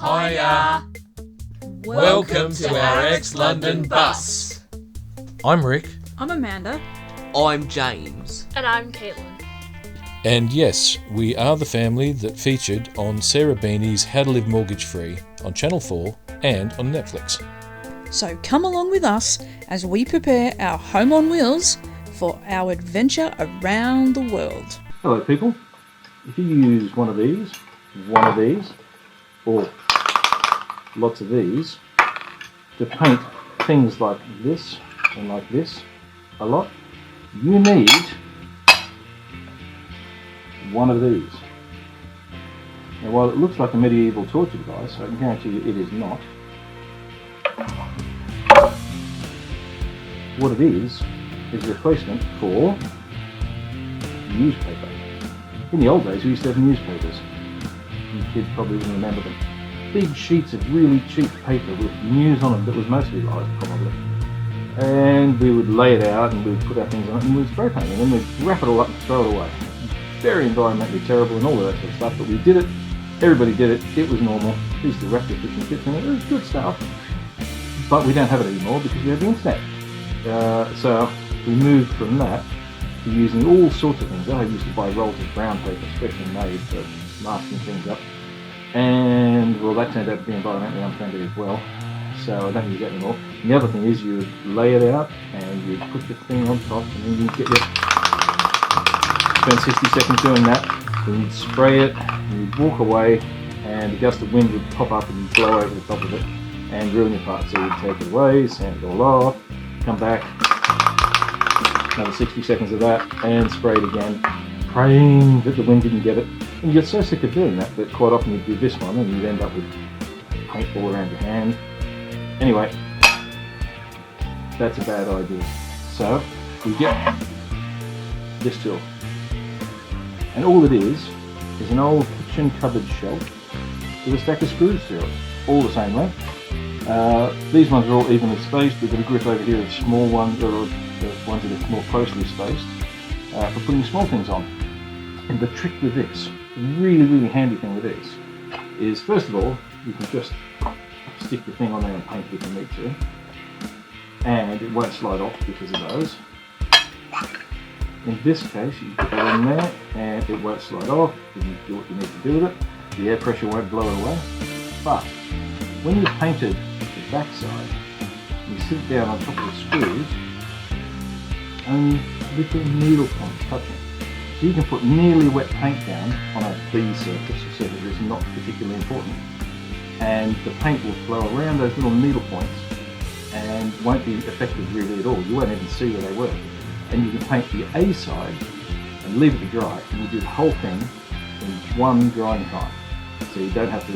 Hiya! Welcome to our ex-London bus. I'm Rick. I'm Amanda. I'm James. And I'm Caitlin. And yes, we are the family that featured on Sarah Beanie's How to Live Mortgage Free on Channel 4 and on Netflix. So come along with us as we prepare our home on wheels for our adventure around the world. Hello people, if you use one of these, or lots of these to paint things like this and like this a lot, you need one of these. Now while it looks like a medieval torture device, I can guarantee you it is not. What it is a replacement for newspaper. In the old days we used to have newspapers. You kids probably wouldn't remember them. Big sheets of really cheap paper with news on them that was mostly lies probably. And we would lay it out and we would put our things on it and we would spray paint it and then we'd wrap it all up and throw it away. Very environmentally terrible and all of that sort of stuff, but we did it, everybody did it, it was normal. We used to wrap your fish and chips in it, it was good stuff. But we don't have it anymore because we have the internet. So we moved from that to using all sorts of things. I used to buy rolls of brown paper, specially made for masking things up. And well, that turned out to be environmentally unfriendly as well. So I don't use that anymore. And the other thing is you would lay it out and you put the thing on top and then you'd spend 60 seconds doing that. Then you'd spray it and you'd walk away and a gust of wind would pop up and you'd blow over the top of it and ruin your part. So you'd take it away, sand it all off, come back, another 60 seconds of that and spray it again, praying that the wind didn't get it. And you get so sick of doing that that quite often you'd do this one and you'd end up with paint all around your hand. Anyway, that's a bad idea. So we get this tool. And all it is an old kitchen cupboard shelf with a stack of screws through it, all the same length. These ones are all evenly spaced. We've got a grip over here of small ones, or the ones that are more closely spaced, for putting small things on. And the trick with this, the really handy thing with this, is first of all, you can just stick the thing on there and paint it if you need to. And it won't slide off because of those. In this case, you put that in there and it won't slide off. You can do what you need to do with it. The air pressure won't blow it away. But when you've painted the back side, you sit down on top of the screws, only little needle points touching. So you can put nearly wet paint down on a B surface, a surface that's not particularly important, and the paint will flow around those little needle points and won't be affected really at all. You won't even see where they were. And you can paint the A side and leave it to dry, and you do the whole thing in one drying time. So you don't have to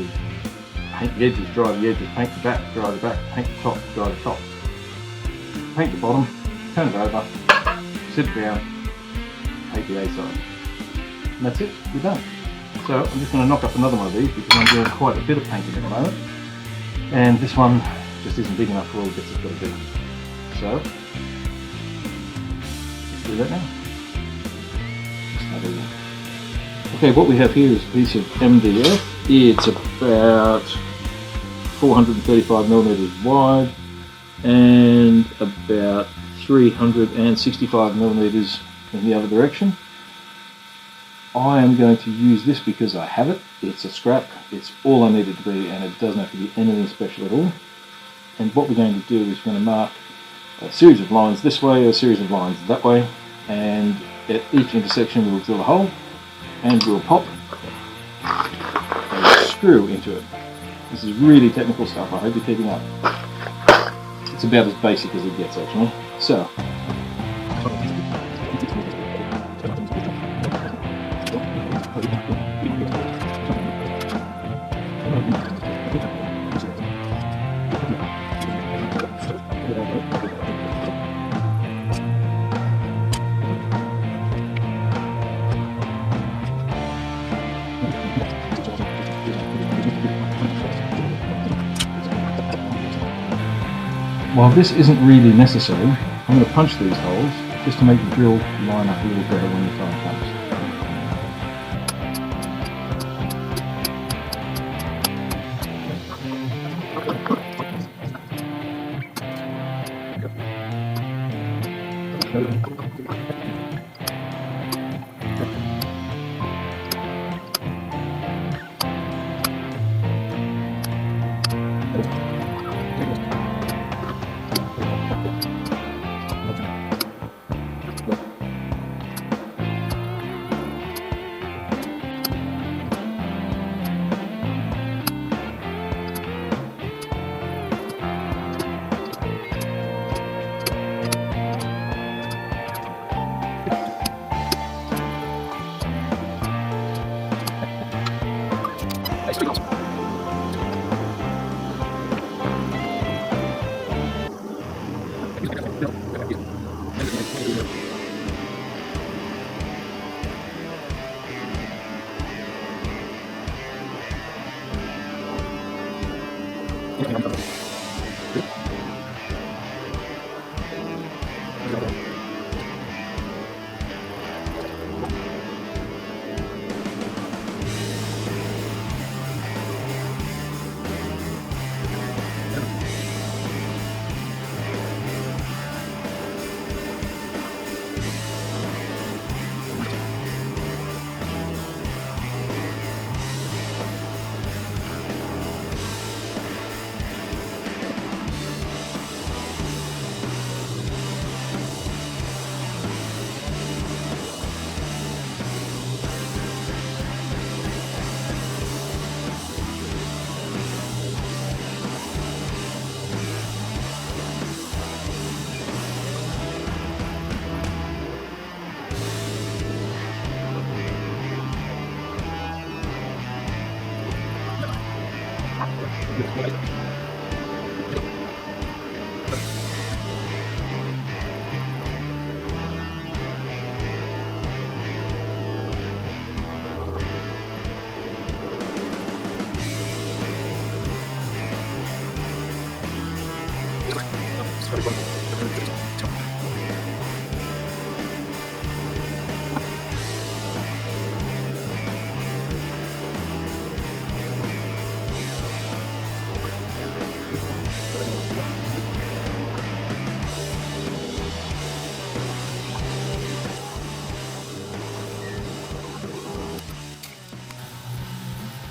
paint the edges, dry the edges, paint the back, dry the back, paint the top, dry the top. Paint the bottom, turn it over, sit it down, paint the A side. And that's it, you're done. So I'm just going to knock up another one of these because I'm doing quite a bit of painting at the moment. And this one just isn't big enough for all the bits it's got to do. So, let's do that now. Just have a look. Okay, what we have here is a piece of MDF. It's about 435 millimeters wide and about 365 millimeters in the other direction. I am going to use this because I have it. It's a scrap. It's all I need it to be, and it doesn't have to be anything special at all. And what we're going to do is we're going to mark a series of lines this way, a series of lines that way, and at each intersection we'll drill a hole and we'll pop a screw into it. This is really technical stuff. I hope you're keeping up. It's about as basic as it gets actually. So, while this isn't really necessary, I'm going to punch these holes just to make the drill line up a little better when the time comes.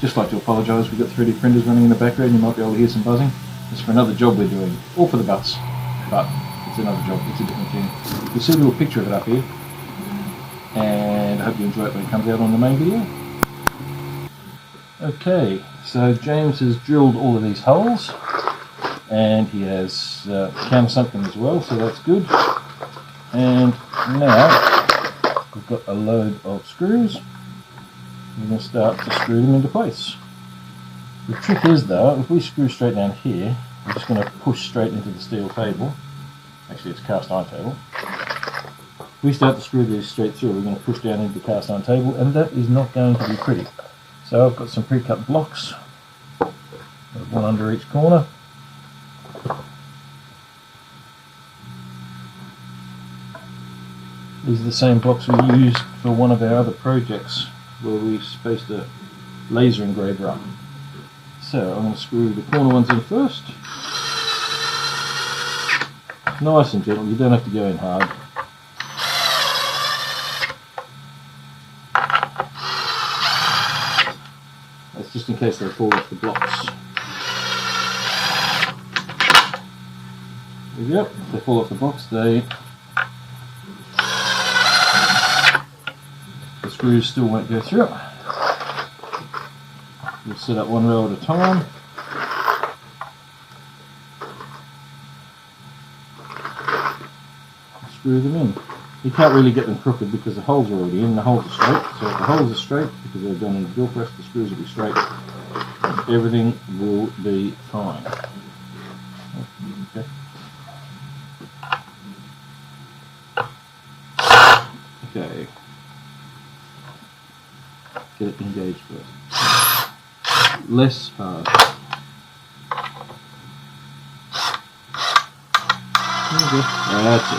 Just like to apologise, we've got 3D printers running in the background, you might be able to hear some buzzing. It's for another job we're doing, all for the bus, but it's another job, it's a different thing. You'll see a little picture of it up here, and I hope you enjoy it when it comes out on the main video. Okay, so James has drilled all of these holes, and he has countersunk them as well, so that's good. And now we've got a load of screws. We're going to start to screw them into place. The trick is though, if we screw straight down here, we're just going to push straight into the steel table. Actually it's a cast iron table. If we start to screw these straight through, we're going to push down into the cast iron table, and that is not going to be pretty. So I've got some pre-cut blocks, one under each corner. These are the same blocks we used for one of our other projects, where we spaced a laser engraver up. So I'm going to screw the corner ones in first. Nice and gentle, you don't have to go in hard. That's just in case they fall off the blocks. There we go, if they fall off the blocks, the screws still won't go through. We'll set up one row at a time. Screw them in. You can't really get them crooked because the holes are already in, the holes are straight. So if the holes are straight, because they're done in the drill press, the screws will be straight. Everything will be fine. Okay. Okay. Get it engaged first. Less hard. There we go. That's it.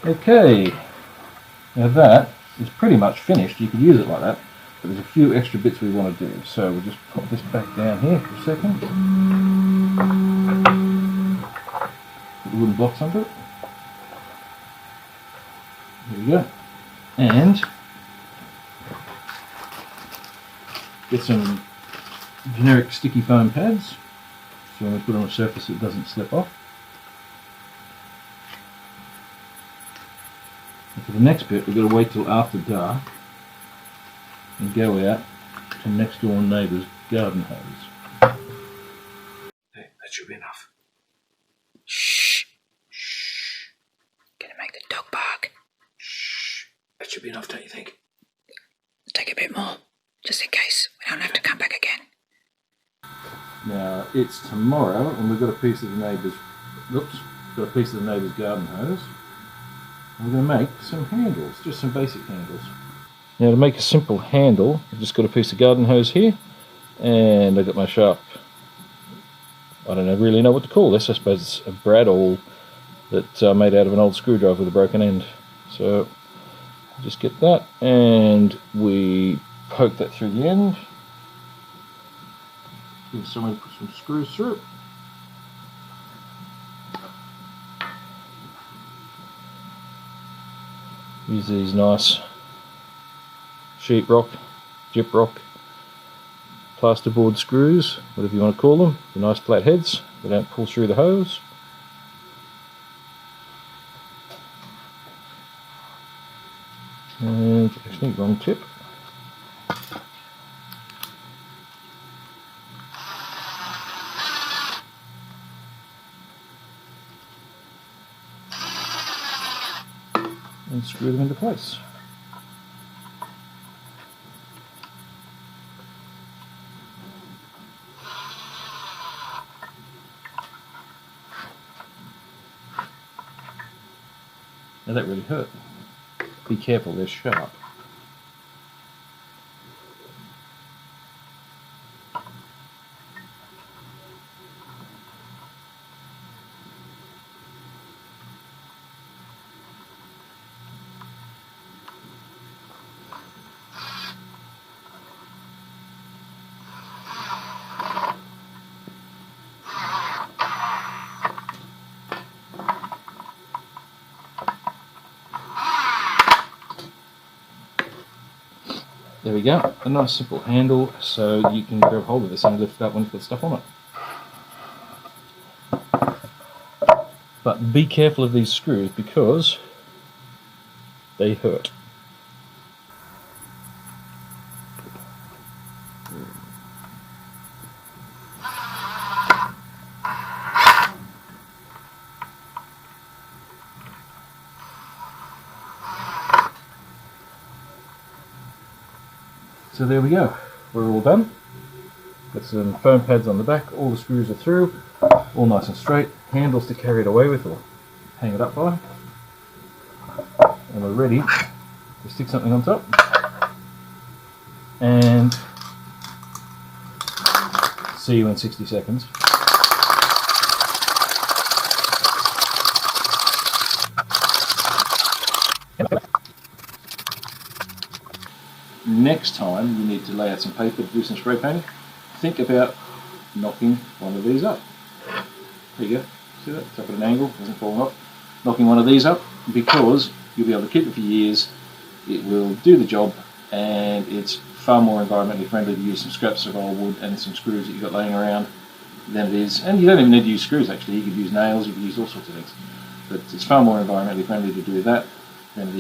Okay, now that is pretty much finished. You could use it like that, but there's a few extra bits we want to do. So we'll just pop this back down here for a second. Put the wooden blocks under it. There we go. And get some generic sticky foam pads. So when we put it on a surface it doesn't slip off. And for the next bit we've got to wait till after dark and go out to next door neighbour's garden hose. Hey, that should be enough. Shh. Shh. Gonna make the dog bark. Shh. That should be enough, don't you think? Take a bit more, just in case we don't have to come back again. Now it's tomorrow and we've got a piece of the neighbour's garden hose. And we're going to make some handles, just some basic handles. Now to make a simple handle, I've just got a piece of garden hose here and I've got my sharp, I don't really know what to call this, I suppose it's a brad awl that I made out of an old screwdriver with a broken end. So just get that and we poke that through the end. Give someone to put some screws through. Use these nice sheetrock, gyprock, plasterboard screws, whatever you want to call them. The nice flat heads, they don't pull through the hose. And actually, wrong tip. And screw them into place. Now that really hurt. Be careful, they're sharp. There we go, a nice simple handle so you can grab hold of this and lift it up when you've got stuff on it. But be careful of these screws because they hurt. So there we go, we're all done. Got some foam pads on the back, all the screws are through, all nice and straight, handles to carry it away with or hang it up by. And we're ready to stick something on top and See you in 60 seconds. Next time you need to lay out some paper to do some spray painting, think about knocking one of these up. There you go. See that? It's up at an angle, doesn't fall off. Knocking one of these up, because you'll be able to keep it for years. It will do the job, and it's far more environmentally friendly to use some scraps of old wood and some screws that you've got laying around than it is. And you don't even need to use screws actually, you could use nails, you could use all sorts of things. But it's far more environmentally friendly to do that than it is